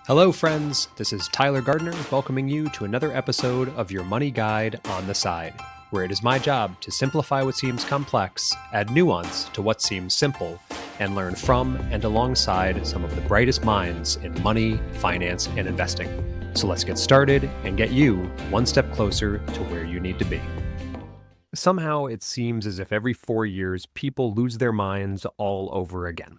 Hello, friends. This is Tyler Gardner welcoming you to another episode of your Money Guide on the Side, where it is my job to simplify what seems complex, add nuance to what seems simple, and learn from and alongside some of the brightest minds in money, finance, and investing. So let's get started and get you one step closer to where you need to be. Somehow it seems as if every 4 years people lose their minds all over again.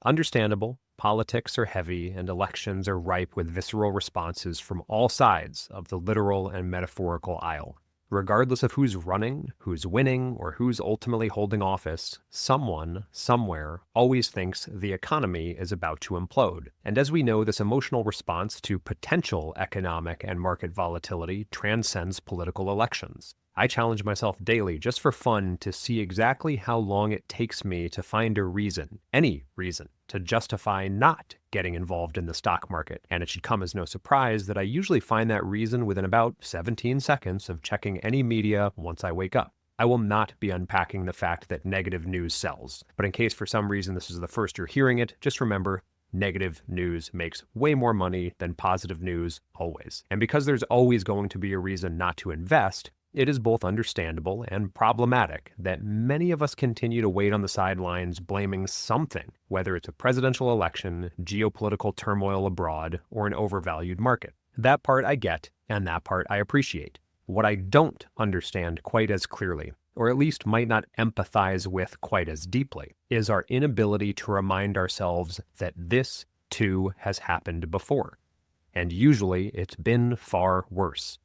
Understandable. Politics are heavy and elections are ripe with visceral responses from all sides of the literal and metaphorical aisle. Regardless of who's running, who's winning, or who's ultimately holding office, someone, somewhere, always thinks the economy is about to implode. And as we know, this emotional response to potential economic and market volatility transcends political elections. I challenge myself daily just for fun to see exactly how long it takes me to find a reason, any reason, to justify not getting involved in the stock market. And it should come as no surprise that I usually find that reason within about 17 seconds of checking any media once I wake up. I will not be unpacking the fact that negative news sells. But in case for some reason this is the first you're hearing it, just remember, negative news makes way more money than positive news always. And because there's always going to be a reason not to invest, it is both understandable and problematic that many of us continue to wait on the sidelines blaming something, whether it's a presidential election, geopolitical turmoil abroad, or an overvalued market. That part I get, and that part I appreciate. What I don't understand quite as clearly, or at least might not empathize with quite as deeply, is our inability to remind ourselves that this, too, has happened before. And usually it's been far worse.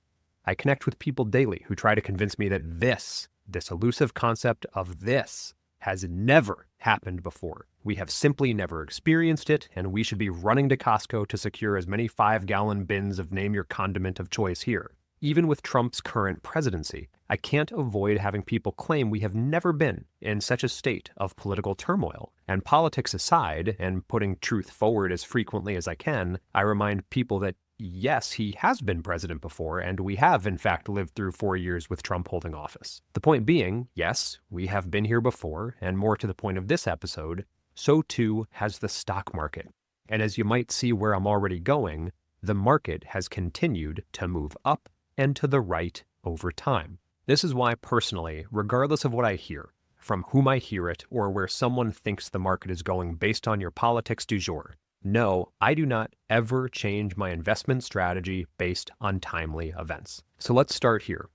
I connect with people daily who try to convince me that this elusive concept of this has never happened before. We have simply never experienced it, and we should be running to Costco to secure as many 5-gallon bins of name your condiment of choice here. Even with Trump's current presidency, I can't avoid having people claim we have never been in such a state of political turmoil. And politics aside, and putting truth forward as frequently as I can, I remind people that yes, he has been president before, and we have, in fact, lived through 4 years with Trump holding office. The point being, yes, we have been here before, and more to the point of this episode, so too has the stock market. And as you might see where I'm already going, the market has continued to move up and to the right over time. This is why, personally, regardless of what I hear, from whom I hear it, or where someone thinks the market is going based on your politics du jour, no, I do not ever change my investment strategy based on timely events. So let's start here.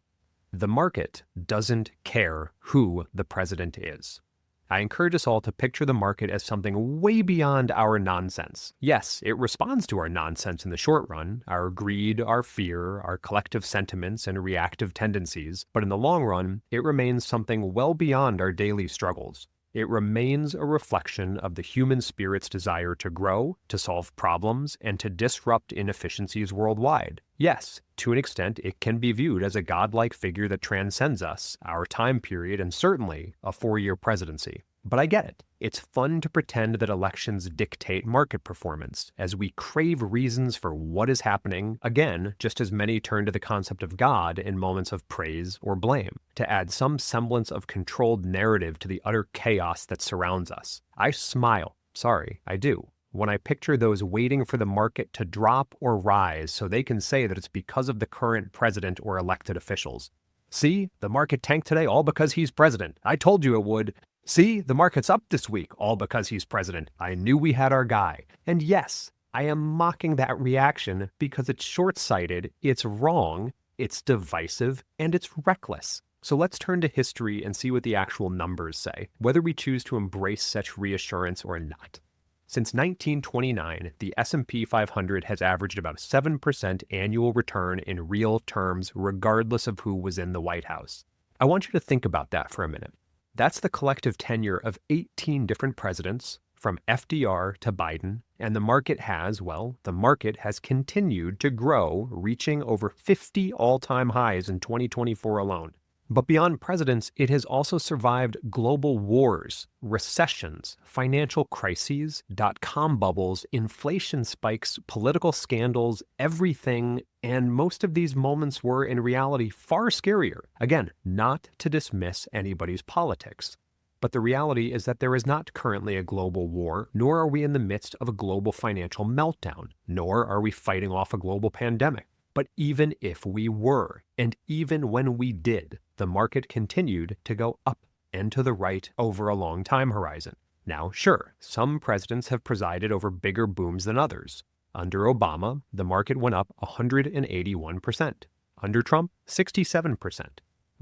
The market doesn't care who the president is. I encourage us all to picture the market as something way beyond our nonsense. Yes, it responds to our nonsense in the short run, our greed, our fear, our collective sentiments and reactive tendencies, but in the long run, it remains something well beyond our daily struggles. It remains a reflection of the human spirit's desire to grow, to solve problems, and to disrupt inefficiencies worldwide. Yes, to an extent, it can be viewed as a godlike figure that transcends us, our time period, and certainly a 4-year presidency. But I get it. It's fun to pretend that elections dictate market performance, as we crave reasons for what is happening, again, just as many turn to the concept of God in moments of praise or blame, to add some semblance of controlled narrative to the utter chaos that surrounds us. I smile, sorry, I do, when I picture those waiting for the market to drop or rise so they can say that it's because of the current president or elected officials. See, the market tanked today all because he's president. I told you it would. See, the market's up this week, all because he's president. I knew we had our guy. And yes, I am mocking that reaction because it's short-sighted, it's wrong, it's divisive, and it's reckless. So let's turn to history and see what the actual numbers say, whether we choose to embrace such reassurance or not. Since 1929, the S&P 500 has averaged about 7% annual return in real terms, regardless of who was in the White House. I want you to think about that for a minute. That's the collective tenure of 18 different presidents, from FDR to Biden, and the market has continued to grow, reaching over 50 all-time highs in 2024 alone. But beyond presidents, it has also survived global wars, recessions, financial crises, dot-com bubbles, inflation spikes, political scandals, everything, and most of these moments were in reality far scarier. Again, not to dismiss anybody's politics. But the reality is that there is not currently a global war, nor are we in the midst of a global financial meltdown, nor are we fighting off a global pandemic. But even if we were, and even when we did, the market continued to go up and to the right over a long time horizon. Now, sure, some presidents have presided over bigger booms than others. Under Obama, the market went up 181%. Under Trump, 67%.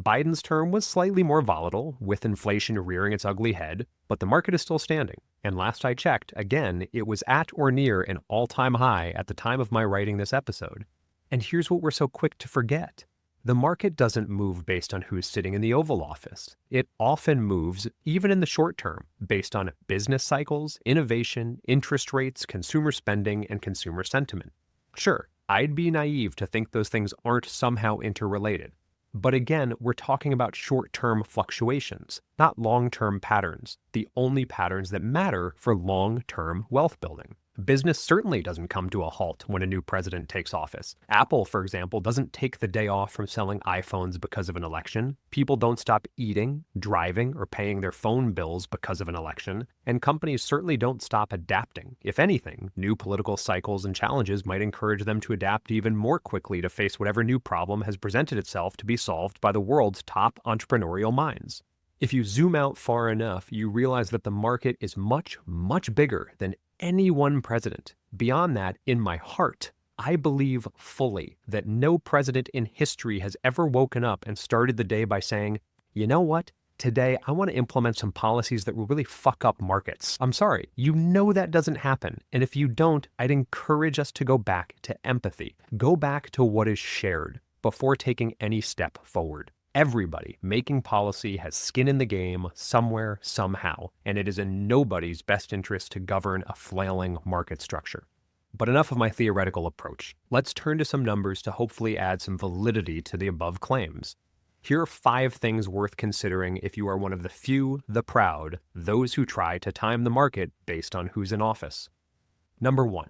Biden's term was slightly more volatile, with inflation rearing its ugly head, but the market is still standing. And last I checked, again, it was at or near an all-time high at the time of my writing this episode. And here's what we're so quick to forget. The market doesn't move based on who's sitting in the Oval Office. It often moves, even in the short term, based on business cycles, innovation, interest rates, consumer spending, and consumer sentiment. Sure, I'd be naive to think those things aren't somehow interrelated. But again, we're talking about short-term fluctuations, not long-term patterns, the only patterns that matter for long-term wealth building. Business certainly doesn't come to a halt when a new president takes office. Apple, for example, doesn't take the day off from selling iPhones because of an election. People don't stop eating, driving, or paying their phone bills because of an election. And companies certainly don't stop adapting. If anything, new political cycles and challenges might encourage them to adapt even more quickly to face whatever new problem has presented itself to be solved by the world's top entrepreneurial minds. If you zoom out far enough, you realize that the market is much, much bigger than any one president. Beyond that, in my heart, I believe fully that no president in history has ever woken up and started the day by saying, you know what? Today, I want to implement some policies that will really fuck up markets. I'm sorry, you know that doesn't happen. And if you don't, I'd encourage us to go back to empathy. Go back to what is shared before taking any step forward. Everybody making policy has skin in the game somewhere, somehow, and it is in nobody's best interest to govern a flailing market structure. But enough of my theoretical approach. Let's turn to some numbers to hopefully add some validity to the above claims. Here are 5 things worth considering if you are one of the few, the proud, those who try to time the market based on who's in office. Number 1,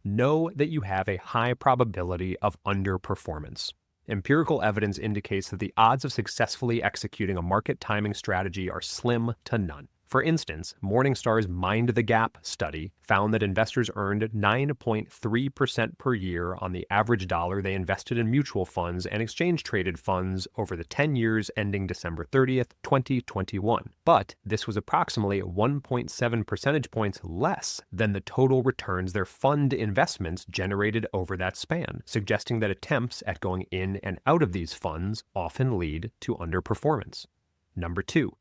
know that you have a high probability of underperformance. Empirical evidence indicates that the odds of successfully executing a market timing strategy are slim to none. For instance, Morningstar's Mind the Gap study found that investors earned 9.3% per year on the average dollar they invested in mutual funds and exchange-traded funds over the 10 years ending December 30th, 2021. But this was approximately 1.7 percentage points less than the total returns their fund investments generated over that span, suggesting that attempts at going in and out of these funds often lead to underperformance. Number 2.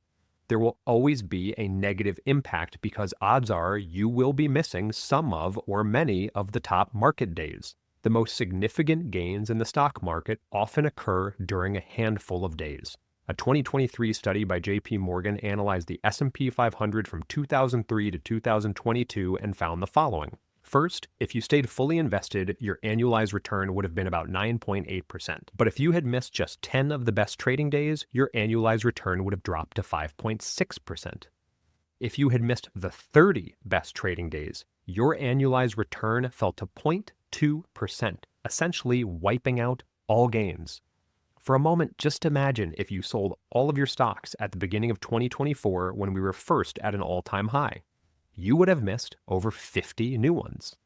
There will always be a negative impact because odds are you will be missing some of or many of the top market days. The most significant gains in the stock market often occur during a handful of days. A 2023 study by J.P. Morgan analyzed the S&P 500 from 2003 to 2022 and found the following. First, if you stayed fully invested, your annualized return would have been about 9.8%. But if you had missed just 10 of the best trading days, your annualized return would have dropped to 5.6%. If you had missed the 30 best trading days, your annualized return fell to 0.2%, essentially wiping out all gains. For a moment, just imagine if you sold all of your stocks at the beginning of 2024 when we were first at an all-time high. You would have missed over 50 new ones.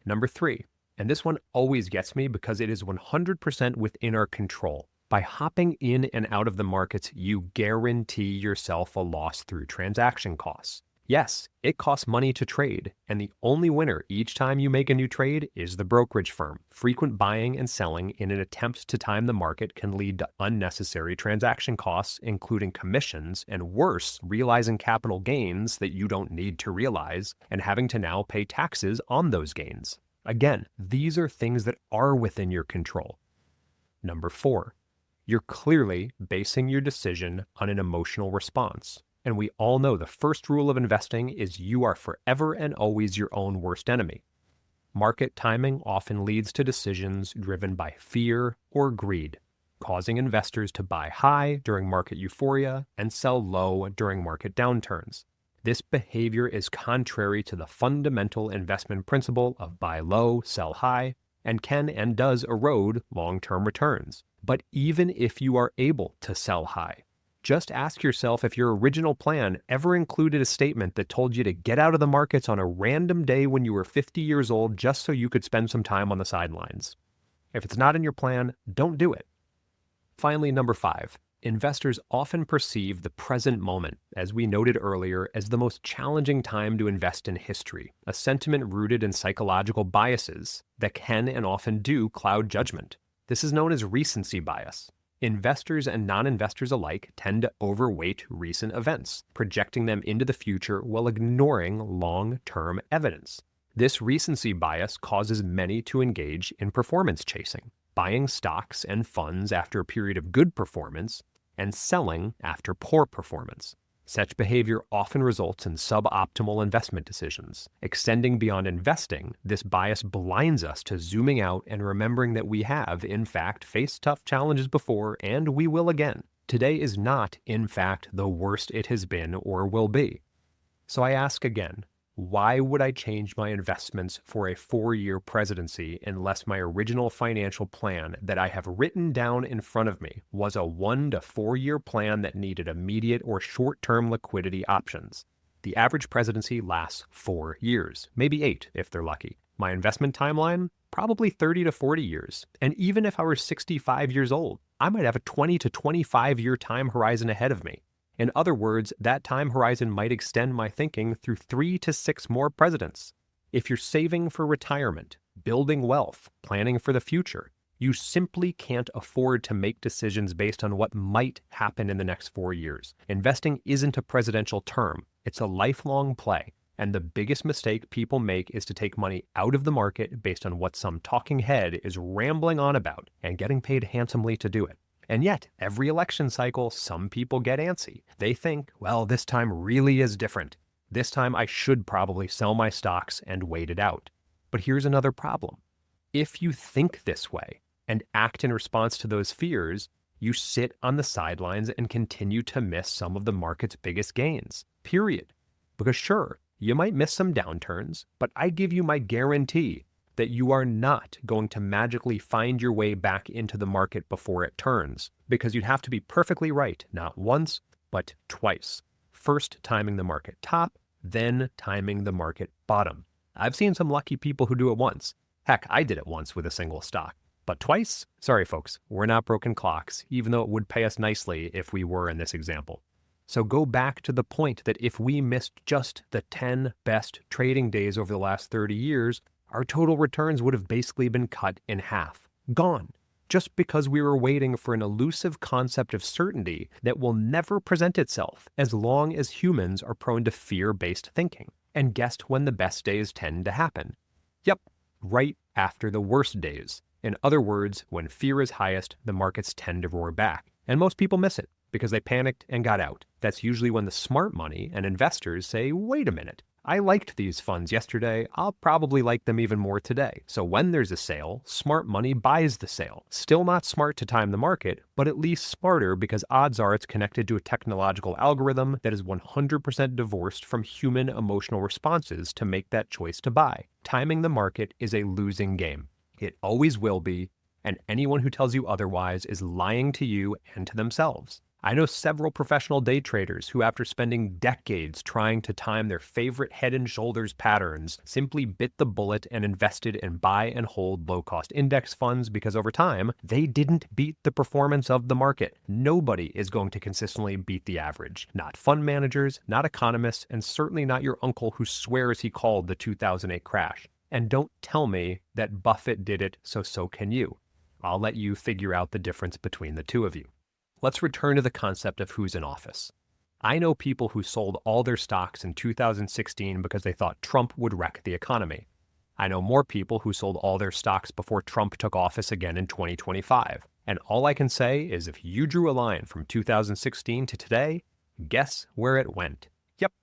Number 3, and this one always gets me because it is 100% within our control. By hopping in and out of the markets, you guarantee yourself a loss through transaction costs. Yes, it costs money to trade, and the only winner each time you make a new trade is the brokerage firm. Frequent buying and selling in an attempt to time the market can lead to unnecessary transaction costs, including commissions, and worse, realizing capital gains that you don't need to realize, and having to now pay taxes on those gains. Again, these are things that are within your control. Number 4, you're clearly basing your decision on an emotional response. And we all know the first rule of investing is you are forever and always your own worst enemy. Market timing often leads to decisions driven by fear or greed, causing investors to buy high during market euphoria and sell low during market downturns. This behavior is contrary to the fundamental investment principle of buy low, sell high, and can and does erode long-term returns. But even if you are able to sell high, Just ask yourself if your original plan ever included a statement that told you to get out of the markets on a random day when you were 50 years old just so you could spend some time on the sidelines. If it's not in your plan, don't do it. Finally, number 5. Investors often perceive the present moment, as we noted earlier, as the most challenging time to invest in history, a sentiment rooted in psychological biases that can and often do cloud judgment. This is known as recency bias. Investors and non-investors alike tend to overweight recent events, projecting them into the future while ignoring long-term evidence. This recency bias causes many to engage in performance chasing, buying stocks and funds after a period of good performance and selling after poor performance. Such behavior often results in suboptimal investment decisions. Extending beyond investing, this bias blinds us to zooming out and remembering that we have, in fact, faced tough challenges before and we will again. Today is not, in fact, the worst it has been or will be. So I ask again, why would I change my investments for a 4-year presidency unless my original financial plan that I have written down in front of me was a 1 to 4 year plan that needed immediate or short-term liquidity options? The average presidency lasts 4 years, maybe 8 if they're lucky. My investment timeline? Probably 30 to 40 years. And even if I were 65 years old, I might have a 20 to 25 year time horizon ahead of me. In other words, that time horizon might extend my thinking through 3 to 6 more presidents. If you're saving for retirement, building wealth, planning for the future, you simply can't afford to make decisions based on what might happen in the next 4 years. Investing isn't a presidential term. It's a lifelong play. And the biggest mistake people make is to take money out of the market based on what some talking head is rambling on about and getting paid handsomely to do it. And yet, every election cycle, some people get antsy. They think, well, this time really is different. This time I should probably sell my stocks and wait it out. But here's another problem. If you think this way and act in response to those fears, you sit on the sidelines and continue to miss some of the market's biggest gains, period. Because sure, you might miss some downturns, but I give you my guarantee that you are not going to magically find your way back into the market before it turns, because you'd have to be perfectly right, not once, but twice. First timing the market top, then timing the market bottom. I've seen some lucky people who do it once. Heck, I did it once with a single stock. But twice? Sorry folks, we're not broken clocks, even though it would pay us nicely if we were in this example. So go back to the point that if we missed just the 10 best trading days over the last 30 years, our total returns would have basically been cut in half. Gone. Just because we were waiting for an elusive concept of certainty that will never present itself as long as humans are prone to fear-based thinking and guessed when the best days tend to happen. Yep, right after the worst days. In other words, when fear is highest, the markets tend to roar back. And most people miss it because they panicked and got out. That's usually when the smart money and investors say, wait a minute. I liked these funds yesterday, I'll probably like them even more today. So when there's a sale, smart money buys the sale. Still not smart to time the market, but at least smarter because odds are it's connected to a technological algorithm that is 100% divorced from human emotional responses to make that choice to buy. Timing the market is a losing game. It always will be, and anyone who tells you otherwise is lying to you and to themselves. I know several professional day traders who, after spending decades trying to time their favorite head and shoulders patterns, simply bit the bullet and invested in buy and hold low-cost index funds because over time, they didn't beat the performance of the market. Nobody is going to consistently beat the average. Not fund managers, not economists, and certainly not your uncle who swears he called the 2008 crash. And don't tell me that Buffett did it, so can you. I'll let you figure out the difference between the two of you. Let's return to the concept of who's in office. I know people who sold all their stocks in 2016 because they thought Trump would wreck the economy. I know more people who sold all their stocks before Trump took office again in 2025. And all I can say is if you drew a line from 2016 to today, guess where it went? Yep,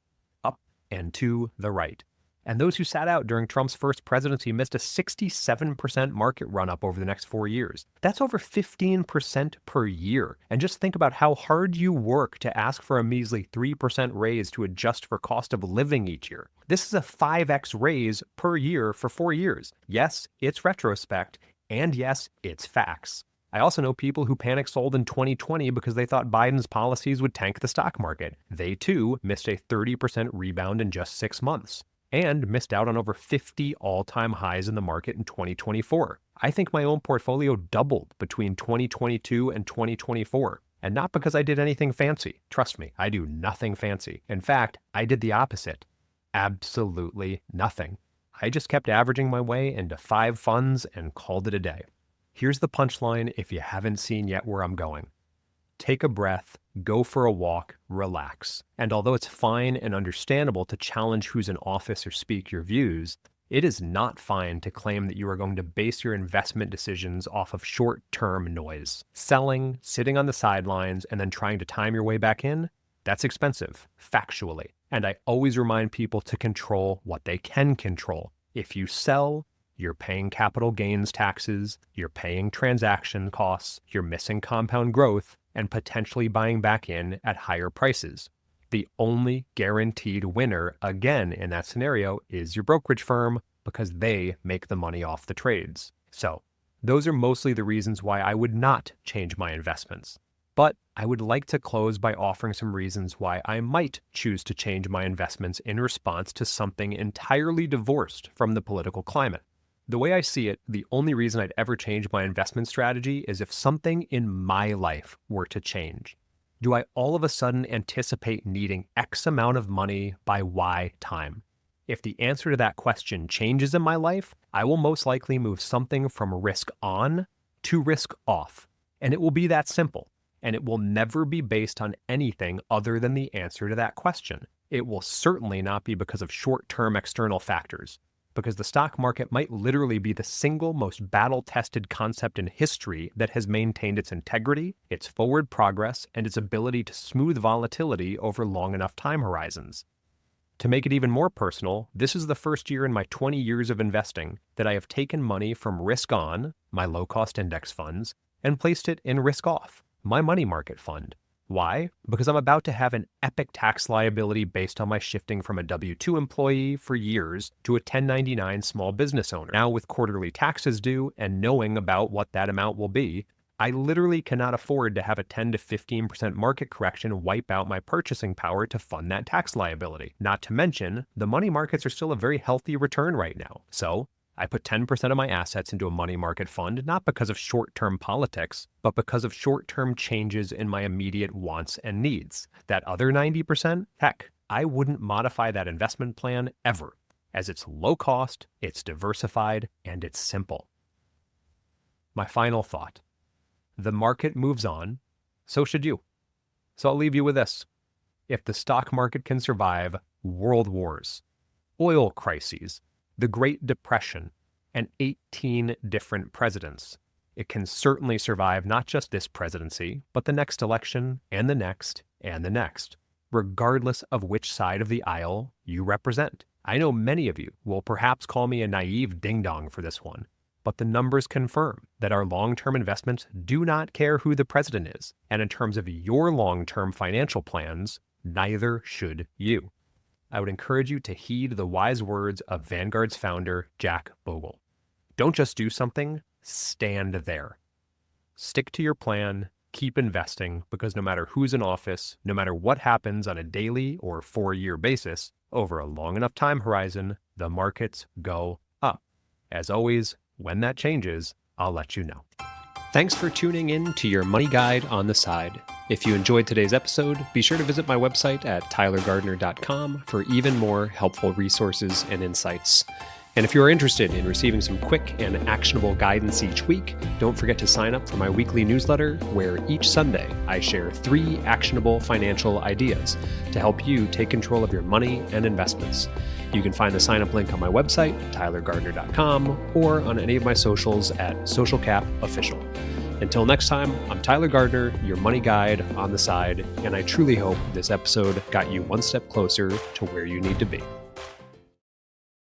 up and to the right. And those who sat out during Trump's first presidency missed a 67% market run-up over the next 4 years. That's over 15% per year. And just think about how hard you work to ask for a measly 3% raise to adjust for cost of living each year. This is a 5x raise per year for 4 years. Yes, it's retrospect, and yes, it's facts. I also know people who panic sold in 2020 because they thought Biden's policies would tank the stock market. They too missed a 30% rebound in just 6 months and missed out on over 50 all-time highs in the market in 2024. I think my own portfolio doubled between 2022 and 2024. And not because I did anything fancy. Trust me, I do nothing fancy. In fact, I did the opposite. Absolutely nothing. I just kept averaging my way into 5 funds and called it a day. Here's the punchline if you haven't seen yet where I'm going. Take a breath, go for a walk, relax. And although it's fine and understandable to challenge who's in office or speak your views, it is not fine to claim that you are going to base your investment decisions off of short-term noise. Selling, sitting on the sidelines, and then trying to time your way back in, that's expensive, factually. And I always remind people to control what they can control. If you sell, you're paying capital gains taxes, you're paying transaction costs, you're missing compound growth, and potentially buying back in at higher prices. The only guaranteed winner, again, in that scenario is your brokerage firm because they make the money off the trades. So those are mostly the reasons why I would not change my investments. But I would like to close by offering some reasons why I might choose to change my investments in response to something entirely divorced from the political climate. The way I see it, the only reason I'd ever change my investment strategy is if something in my life were to change. Do I all of a sudden anticipate needing X amount of money by Y time? If the answer to that question changes in my life, I will most likely move something from risk on to risk off. And it will be that simple. And it will never be based on anything other than the answer to that question. It will certainly not be because of short-term external factors, because the stock market might literally be the single most battle-tested concept in history that has maintained its integrity, its forward progress, and its ability to smooth volatility over long enough time horizons. To make it even more personal, this is the first year in my 20 years of investing that I have taken money from risk on, my low-cost index funds, and placed it in risk off, my money market fund. Why? Because I'm about to have an epic tax liability based on my shifting from a W-2 employee for years to a 1099 small business owner. Now with quarterly taxes due and knowing about what that amount will be, I literally cannot afford to have a 10 to 15% market correction wipe out my purchasing power to fund that tax liability. Not to mention, the money markets are still a very healthy return right now. So I put 10% of my assets into a money market fund, not because of short-term politics, but because of short-term changes in my immediate wants and needs. That other 90%, heck, I wouldn't modify that investment plan ever, as it's low cost, it's diversified, and it's simple. My final thought. The market moves on, so should you. So I'll leave you with this. If the stock market can survive world wars, oil crises, the Great Depression, and 18 different presidents, it can certainly survive not just this presidency, but the next election, and the next, and the next, regardless of which side of the aisle you represent. I know many of you will perhaps call me a naive ding-dong for this one, but the numbers confirm that our long-term investments do not care who the president is, and in terms of your long-term financial plans, neither should you. I would encourage you to heed the wise words of Vanguard's founder, Jack Bogle. Don't just do something, stand there. Stick to your plan, keep investing, because no matter who's in office, no matter what happens on a daily or 4-year basis, over a long enough time horizon, the markets go up. As always, when that changes, I'll let you know. Thanks for tuning in to your Money Guide on the Side. If you enjoyed today's episode, be sure to visit my website at tylergardner.com for even more helpful resources and insights. And if you are interested in receiving some quick and actionable guidance each week, don't forget to sign up for my weekly newsletter, where each Sunday I share 3 actionable financial ideas to help you take control of your money and investments. You can find the sign-up link on my website, tylergardner.com, or on any of my socials at SocialCapOfficial. Until next time, I'm Tyler Gardner, your money guide on the side, and I truly hope this episode got you one step closer to where you need to be.